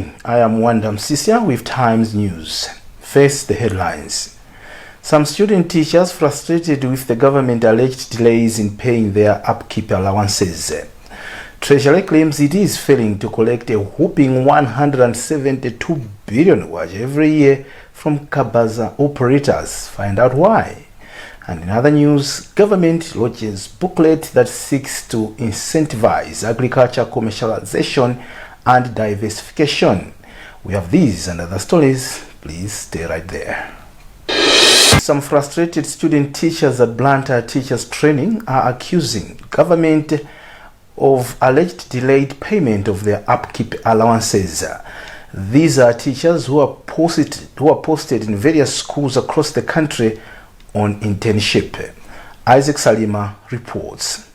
I am Wanda Msisia with Times News. First, the headlines. Some student teachers frustrated with the government alleged delays in paying their upkeep allowances. Treasury claims it is failing to collect a whopping 172 billion every year from Kabaza operators. Find out why. And in other news, government launches booklet that seeks to incentivize agriculture commercialization and diversification. We have these and other stories. Please stay right there. Some frustrated student teachers at Blantyre Teachers Training are accusing government of alleged delayed payment of their upkeep allowances. These are teachers who are posted in various schools across the country on internship. Isaac Salima reports.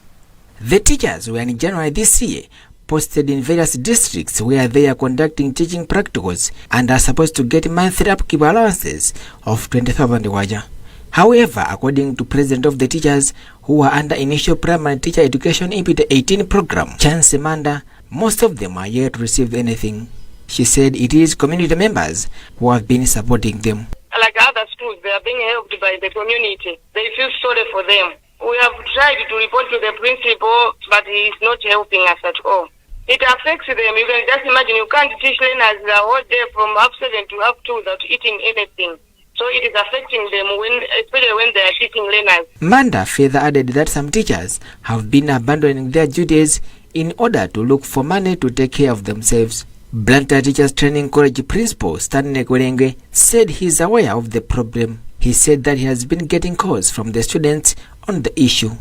The teachers were in January this year posted in various districts where they are conducting teaching practicals and are supposed to get monthly upkeep allowances of 20,000 waja. However, according to President of the teachers who are under Initial Primary Teacher Education EPT 18 program, Chance Manda, most of them are yet to receive anything. She said it is community members who have been supporting them. Like other schools, they are being helped by the community. They feel sorry for them. We have tried to report to the principal, but he is not helping us at all. It affects them. You can just imagine, you can't teach learners the whole day from half 7 to half 2 without eating anything. So it is affecting them, especially when they are teaching learners. Manda further added that some teachers have been abandoning their duties in order to look for money to take care of themselves. Blantyre Teachers Training College Principal Stanley Kwerenge said he is aware of the problem. He said that he has been getting calls from the students on the issue.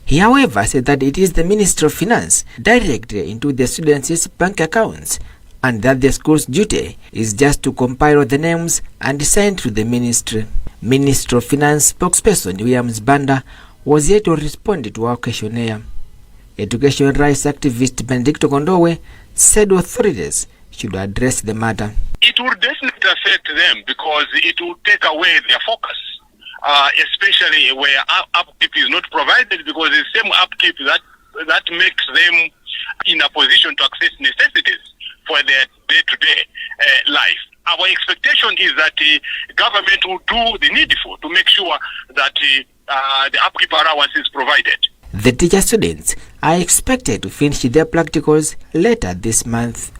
He, however, said that it is the Ministry of Finance directly into the students' bank accounts and that the school's duty is just to compile the names and send to the ministry. Ministry of Finance spokesperson Williams Banda was yet to respond to our questionnaire. Education rights activist Benedicto Kondowe said authorities should address the matter. It will definitely affect them because it will take away their focus, especially where upkeep is not provided, because the same upkeep that makes them in a position to access necessities for their day-to-day life. Our expectation is that the government will do the needful to make sure that the upkeep allowance is provided. The teacher students are expected to finish their practicals later this month.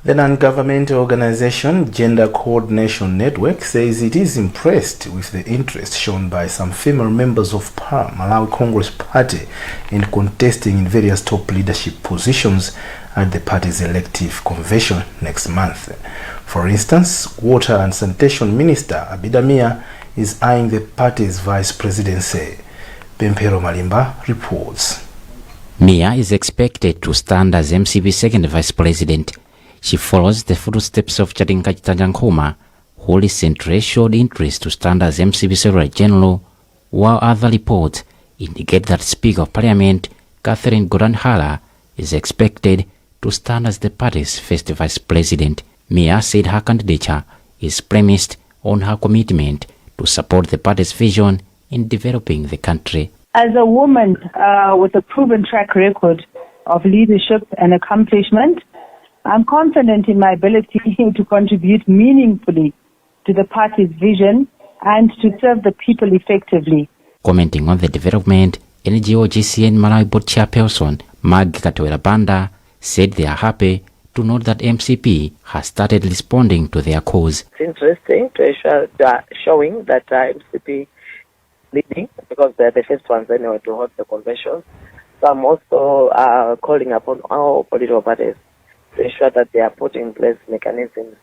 The non-governmental organization Gender Coordination Network says it is impressed with the interest shown by some female members of Malawi Congress Party in contesting in various top leadership positions at the party's elective convention next month. For instance, Water and Sanitation Minister Abidamia is eyeing the party's vice presidency. Pempero Malimba reports. Mia is expected to stand as MCP's second vice president. She follows the footsteps of Chadinkachita Nkhoma, who recently showed interest to stand as MCP's Secretary General, while other reports indicate that Speaker of Parliament Catherine Goranhala is expected to stand as the party's first vice president. Mia said her candidature is premised on her commitment to support the party's vision in developing the country. As a woman with a proven track record of leadership and accomplishment, I'm confident in my ability to contribute meaningfully to the party's vision and to serve the people effectively. Commenting on the development, NGO GCN Malawi Board Chairperson Mag Katwera Banda said they are happy to note that MCP has started responding to their cause. It's interesting to showing that MCP leading, because they're the first ones anyway to hold the convention. So I'm also calling upon all political parties to ensure that they are putting in place mechanisms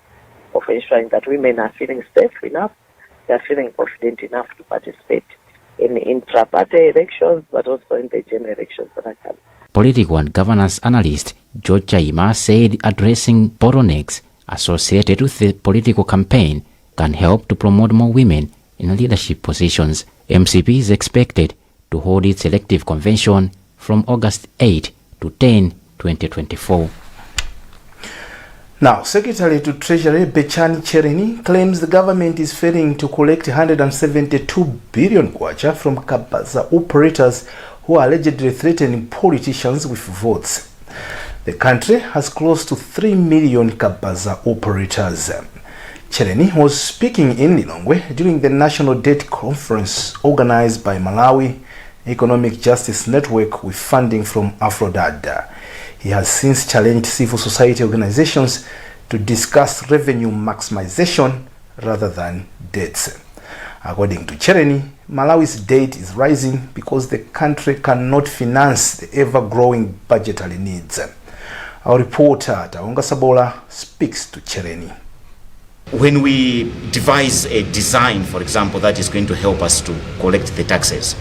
of ensuring that women are feeling safe enough, they are feeling confident enough to participate in intra-party elections, but also in the general elections that are coming. Political and governance analyst George Chaima said addressing bottlenecks associated with the political campaign can help to promote more women in leadership positions. MCP is expected to hold its elective convention from August 8 to 10, 2024. Now, Secretary to Treasury Bechani Cherini claims the government is failing to collect 172 billion kwacha from Kabaza operators who are allegedly threatening politicians with votes. The country has close to 3 million Kabaza operators. Chereni was speaking in Lilongwe during the National Debt Conference organized by Malawi Economic Justice Network with funding from Afrodad. He has since challenged civil society organizations to discuss revenue maximization rather than debts. According to Chereni, Malawi's debt is rising because the country cannot finance the ever-growing budgetary needs. Our reporter, Taonga Sabola, speaks to Chereni. When we devise a design, for example, that is going to help us to collect the taxes,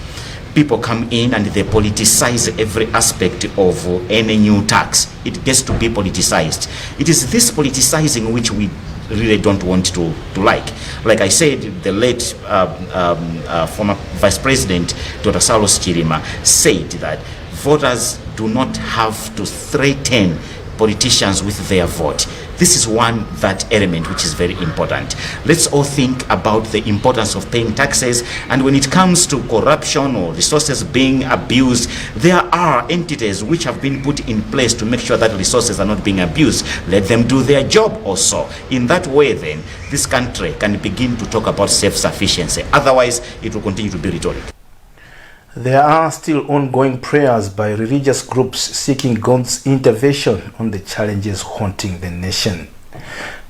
people come in and they politicize every aspect of any new tax. It gets to be politicized. It is this politicizing which we really don't want to like. Like I said, the late former Vice President, Dr. Saulos Chilima, said that voters do not have to threaten politicians with their vote. This is that element which is very important. Let's all think about the importance of paying taxes, and when it comes to corruption or resources being abused, there are entities which have been put in place to make sure that resources are not being abused. Let them do their job also. In that way, then, this country can begin to talk about self-sufficiency. Otherwise, it will continue to be rhetoric. There are still ongoing prayers by religious groups seeking God's intervention on the challenges haunting the nation.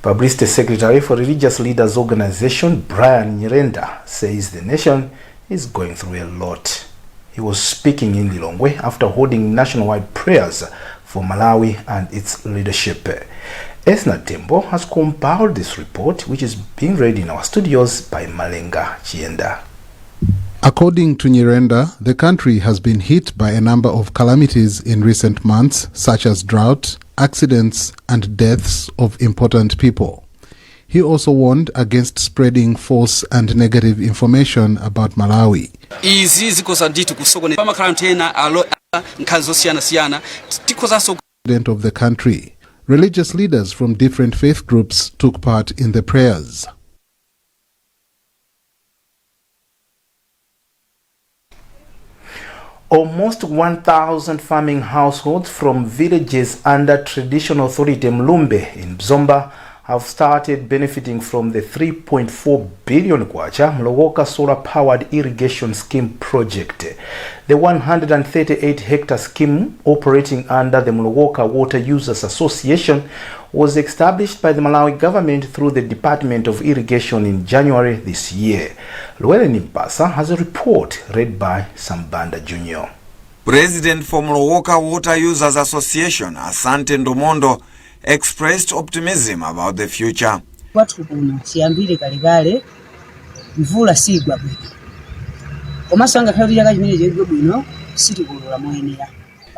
Publicity Secretary for Religious Leaders Organization, Brian Nyirenda, says the nation is going through a lot. He was speaking in Lilongwe after holding nationwide prayers for Malawi and its leadership. Esna Tembo has compiled this report, which is being read in our studios by Malenga Chienda. According to Nyirenda, the country has been hit by a number of calamities in recent months, such as drought, accidents, and deaths of important people. He also warned against spreading false and negative information about Malawi. President of the country, religious leaders from different faith groups took part in the prayers. Almost 1,000 farming households from villages under traditional authority Mlumbe in Bzomba have started benefiting from the 3.4 billion kwacha Mlowoka solar-powered irrigation scheme project. The 138-hectare scheme operating under the Mlowoka Water Users Association was established by the Malawi government through the Department of Irrigation in January this year. Luele Nimpasa has a report read by Sambanda Jr. President for Mlowoka Water Users Association, Asante Ndomondo, expressed optimism about the future.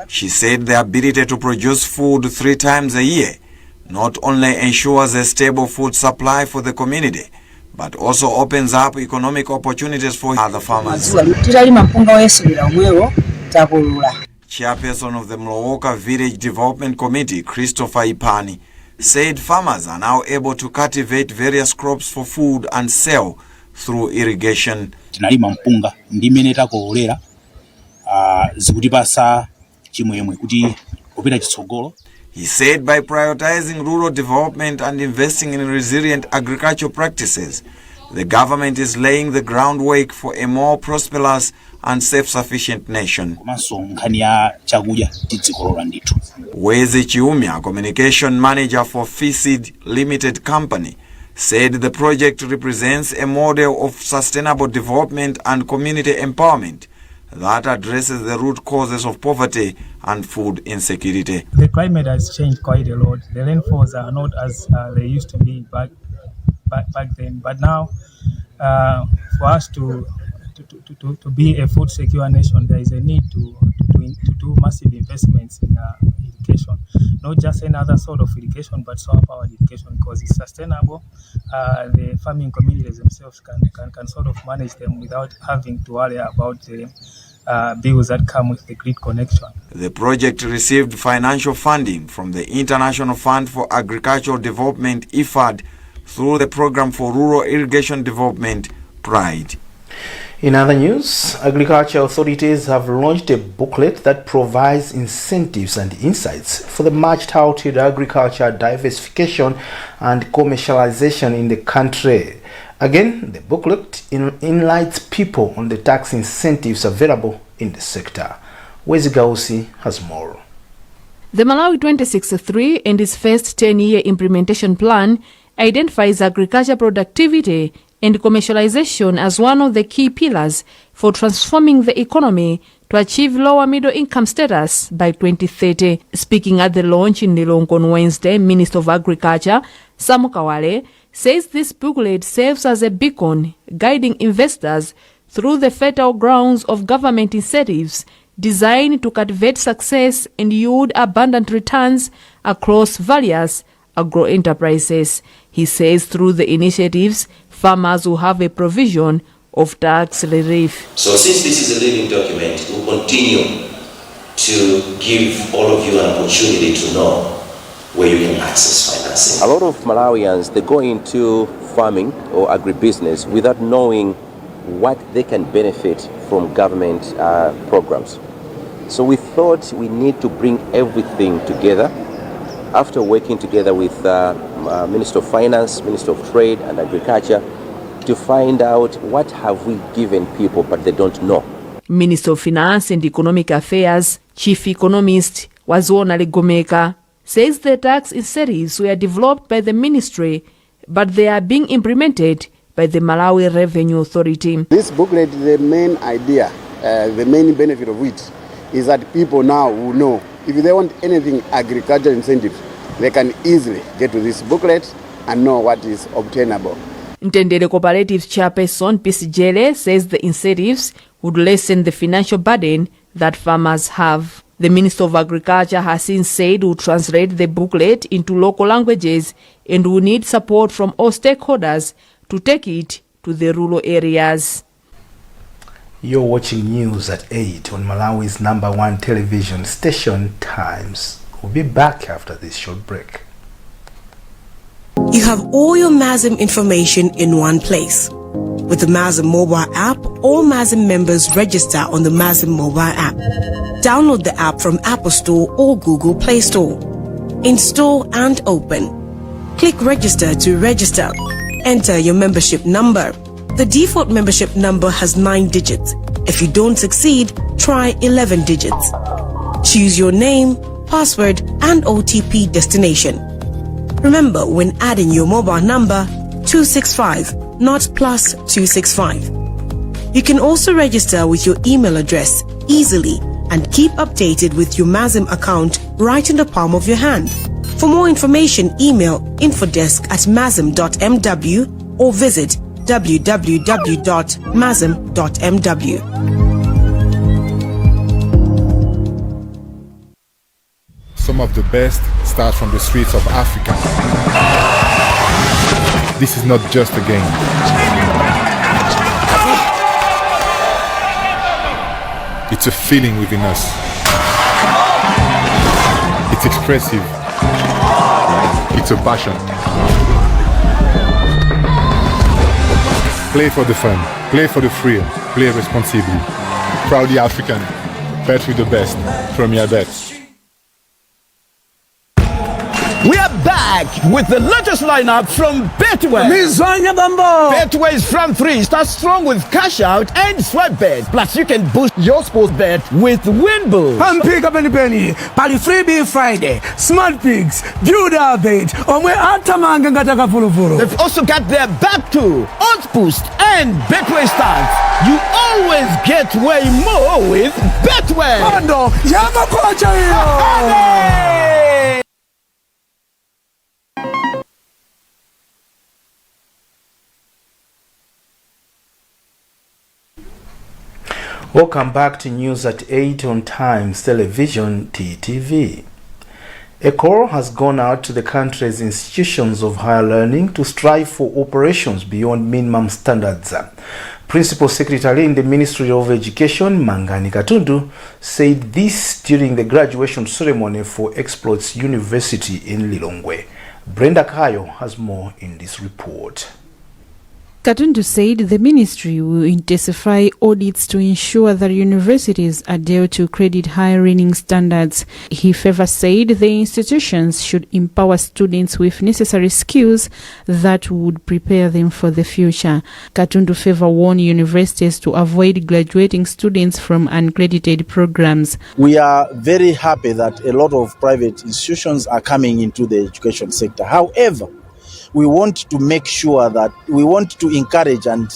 She said the ability to produce food 3 times a year not only ensures a stable food supply for the community, but also opens up economic opportunities for other farmers. Chairperson of the Mlowoka Village Development Committee, Christopher Ipani, said farmers are now able to cultivate various crops for food and sell through irrigation. He said by prioritizing rural development and investing in resilient agricultural practices, the government is laying the groundwork for a more prosperous and self-sufficient nation. Wezi Chiumia, communication manager for FISID Limited Company, said the project represents a model of sustainable development and community empowerment that addresses the root causes of poverty and food insecurity. The climate has changed quite a lot. The rainfalls are not as they used to be back then. But now, for us to be a food secure nation, there is a need to do massive investments in irrigation. Not just another sort of irrigation, but solar-powered irrigation, because it's sustainable. The farming communities themselves can sort of manage them without having to worry about the bills that come with the grid connection. The project received financial funding from the International Fund for Agricultural Development, IFAD, through the Program for Rural Irrigation Development, PRIDE. In other news, agriculture authorities have launched a booklet that provides incentives and insights for the much-touted agriculture diversification and commercialization in the country. Again, the booklet enlightens people on the tax incentives available in the sector. Wezi Gausi has more. The Malawi 2063 and its first 10-year implementation plan identifies agriculture productivity and commercialization as one of the key pillars for transforming the economy to achieve lower middle income status by 2030. Speaking at the launch in Lero on Wednesday, Minister of Agriculture, Sam Kawale, says this booklet serves as a beacon guiding investors through the fertile grounds of government incentives designed to cultivate success and yield abundant returns across various agro-enterprises. He says through the initiatives, farmers will have a provision of tax relief. So since this is a living document, we'll continue to give all of you an opportunity to know where you can access financing. A lot of Malawians, they go into farming or agribusiness without knowing what they can benefit from government programs. So we thought we need to bring everything together after working together with Minister of Finance, Minister of Trade and Agriculture to find out what have we given people but they don't know. Minister of Finance and Economic Affairs, Chief Economist Wazona Legomeka, says the tax incentives were developed by the ministry but they are being implemented by the Malawi Revenue Authority. This booklet, the main idea, the main benefit of which is that people now will know if they want anything agriculture incentives, they can easily get to this booklet and know what is obtainable. Ntendere Cooperatives Chairperson PCJL says the incentives would lessen the financial burden that farmers have. The Minister of Agriculture has since said will translate the booklet into local languages and will need support from all stakeholders to take it to the rural areas. You're watching news at 8 on Malawi's #1 television station, Times. We'll be back after this short break. You have all your MASM information in one place. With the MASM mobile app, all MASM members register on the MASM mobile app. Download the app from Apple Store or Google Play Store. Install and open. Click register to register. Enter your membership number. The default membership number has 9 digits. If you don't succeed, try 11 digits. Choose your name, password, and OTP destination. Remember, when adding your mobile number, 265, not +265. You can also register with your email address easily and keep updated with your MASM account right in the palm of your hand. For more information, email infodesk@masm.mw or visit www.masm.mw. Some of the best start from the streets of Africa. This is not just a game. It's a feeling within us. It's expressive. It's a passion. Play for the fun, play for the thrill, play responsibly. Proudly African, bet with the best, Premier Bet. We are back with the latest lineup from Betway. Betway's front three starts strong with cash out and sweat bet. Plus, you can boost your sports bet with Win Boost. And pick up any penny. Pali freebie Friday, Smart Pigs, Build Our Bet, Omwe Atamanga Gataka Fulu. They've also got their back to Odds Boost and Betway Stars. You always get way more with Betway. Kondo, Yamakocha. Welcome back to News at 8 on Times Television, TTV. A call has gone out to the country's institutions of higher learning to strive for operations beyond minimum standards. Principal Secretary in the Ministry of Education, Mangani Katundu, said this during the graduation ceremony for Exploits University in Lilongwe. Brenda Kayo has more in this report. Katundu said the ministry will intensify audits to ensure that universities adhere to credit hiring standards. He further said the institutions should empower students with necessary skills that would prepare them for the future. Katundu further warned universities to avoid graduating students from uncredited programs. We are very happy that a lot of private institutions are coming into the education sector. However, we want to make sure that we want to encourage and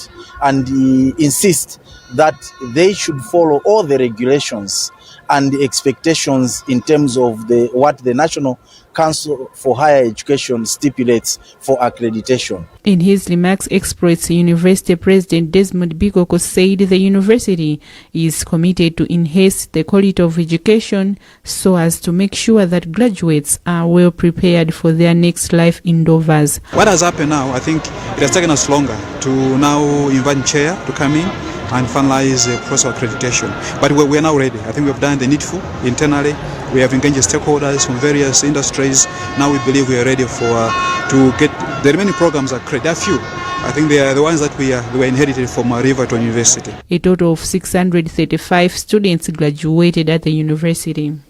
insist that they should follow all the regulations and the expectations in terms of what the National Council for Higher Education stipulates for accreditation. In his remarks, Express University President Desmond Bikoko said the university is committed to enhance the quality of education so as to make sure that graduates are well prepared for their next life endeavors. What has happened now, I think it has taken us longer to now invite chair to come in and finalize the process of accreditation. But we are now ready. I think we have done the needful internally. We have engaged stakeholders from various industries. Now we believe we are ready to get the remaining programs are accredited. There are few. I think they are the ones that were inherited from Riverton University. A total of 635 students graduated at the university.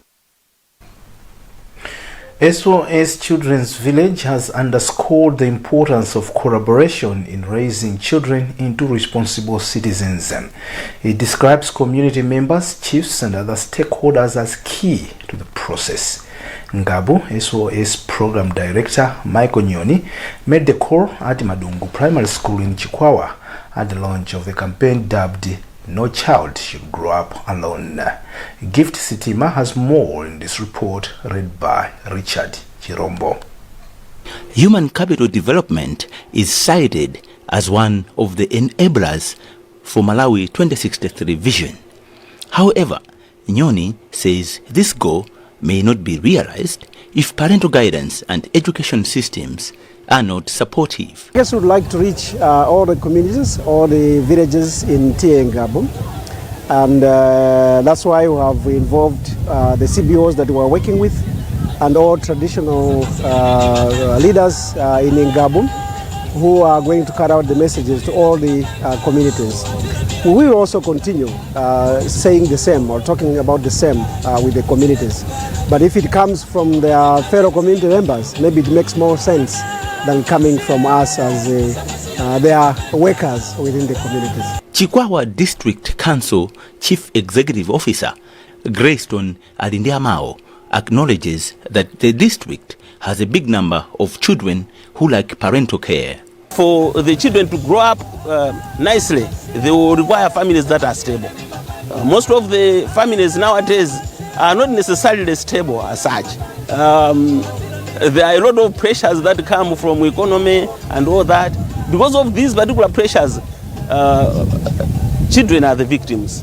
SOS Children's Village has underscored the importance of collaboration in raising children into responsible citizens. It describes community members, chiefs and other stakeholders as key to the process. Ngabu, SOS Program Director Michael Nyoni, made the call at Madungu Primary School in Chikwawa at the launch of the campaign dubbed No Child Should Grow Up Alone. Gift Sitima has more in this report read by Richard Chirombo. Human capital development is cited as one of the enablers for Malawi 2063 vision. However, Nyoni says this goal may not be realized if parental guidance and education systems are not supportive. I guess we would like to reach all the communities, all the villages in Tie and Ngabu, and that's why we have involved the CBOs that we are working with and all traditional leaders in Ngabu who are going to carry out the messages to all the communities. We will also continue saying the same or talking about the same with the communities. But if it comes from their fellow community members, maybe it makes more sense than coming from us as they are workers within the communities. Chikwawa District Council Chief Executive Officer Greyston Alindiamao acknowledges that the district has a big number of children who lack parental care. For the children to grow up nicely, they will require families that are stable. Most of the families nowadays are not necessarily stable as such. There are a lot of pressures that come from economy and all that. Because of these particular pressures, children are the victims.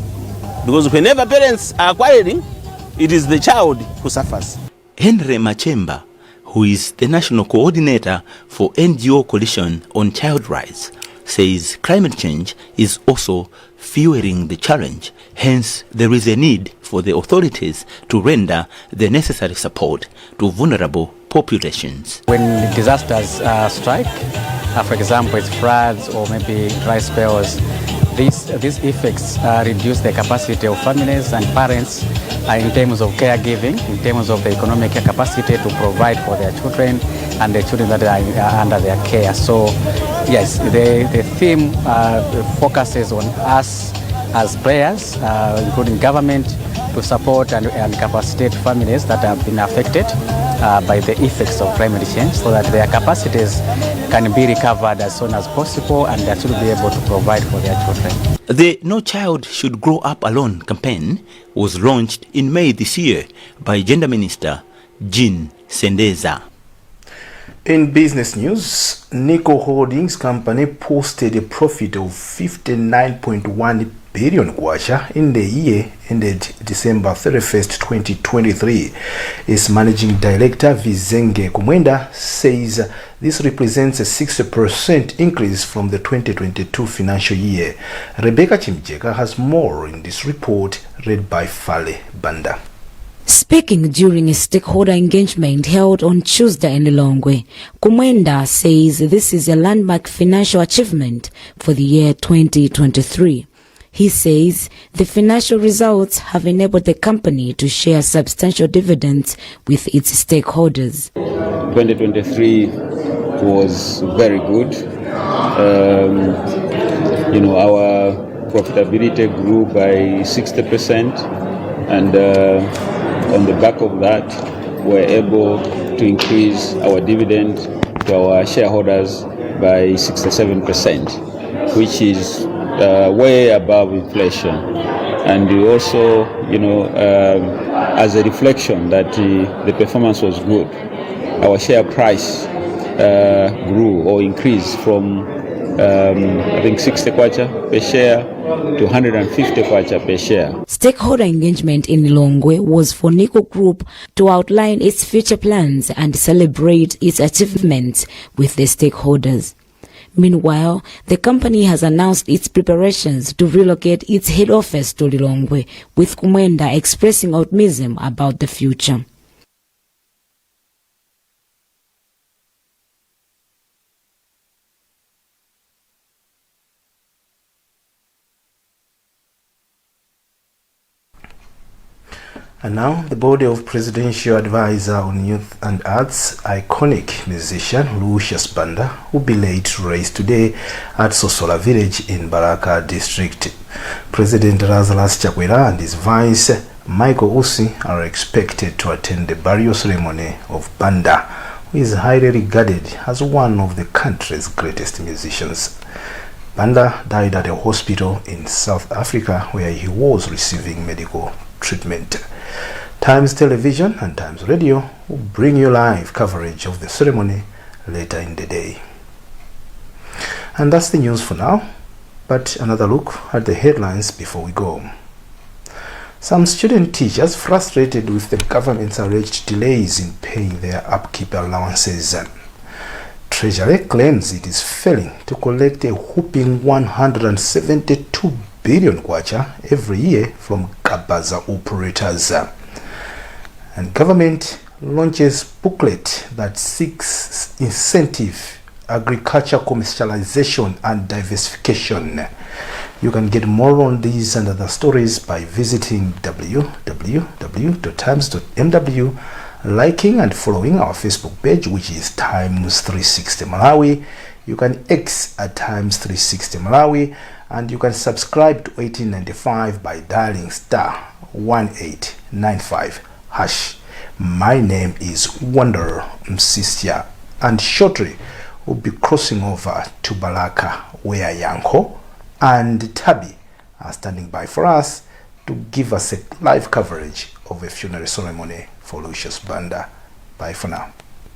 Because whenever parents are quarreling, it is the child who suffers. Henry Machemba, who is the national coordinator for NGO Coalition on Child Rights, says climate change is also fueling the challenge. Hence, there is a need for the authorities to render the necessary support to vulnerable populations. When disasters strike, for example, it's floods or maybe dry spells, these effects reduce the capacity of families and parents in terms of caregiving, in terms of the economic capacity to provide for their children and the children that are under their care. So, yes, the theme focuses on us as players, including government, to support and capacitate families that have been affected by the effects of climate change so that their capacities can be recovered as soon as possible and that should be able to provide for their children. The No Child Should Grow Up Alone campaign was launched in May this year by Gender Minister Jean Sendeza. In business news, Nico Holdings Company posted a profit of 59.1 billion kwacha in the year ended December 31st, 2023. Its managing director Vizenge Kumwenda says this represents a 60% increase from the 2022 financial year. Rebecca Chimjeka has more in this report read by Fale Banda. Speaking during a stakeholder engagement held on Tuesday in Lilongwe, Kumwenda says this is a landmark financial achievement for the year 2023. He says the financial results have enabled the company to share substantial dividends with its stakeholders. 2023 was very good. Our profitability grew by 60%, and on the back of that, we're able to increase our dividend to our shareholders by 67%, which is way above inflation. And we also, as a reflection that the performance was good, our share price grew or increased from I think 60 kwacha per share to 150 kwacha per share. Stakeholder engagement in Lilongwe was for Nico Group to outline its future plans and celebrate its achievements with the stakeholders. Meanwhile, the company has announced its preparations to relocate its head office to Lilongwe, with Kumwenda expressing optimism about the future. And now, the body of Presidential Advisor on Youth and Arts, iconic musician Lucius Banda, will be laid to rest today at Sosola village in Baraka district. President Lazarus Chakwera and his vice Michael Usi are expected to attend the burial ceremony of Banda, who is highly regarded as one of the country's greatest musicians. Banda died at a hospital in South Africa where he was receiving medical treatment. Times Television and Times Radio will bring you live coverage of the ceremony later in the day. And that's the news for now, but another look at the headlines before we go. Some student teachers frustrated with the government's alleged delays in paying their upkeep allowances. Treasury claims it is failing to collect a whopping 172 billion kwacha every year from Gabaza operators. And government launches booklet that seeks incentive agriculture commercialization and diversification. You can get more on these and other stories by visiting www.times.mw, liking and following our Facebook page, which is Times 360 Malawi. You can X at Times 360 Malawi, and you can subscribe to 1895 by dialing *1895#. My name is Wanderer Msisya, and shortly we'll be crossing over to Balaka, where Yanko and Tabi are standing by for us to give us a live coverage of a funeral ceremony for Lucius Banda. Bye for now.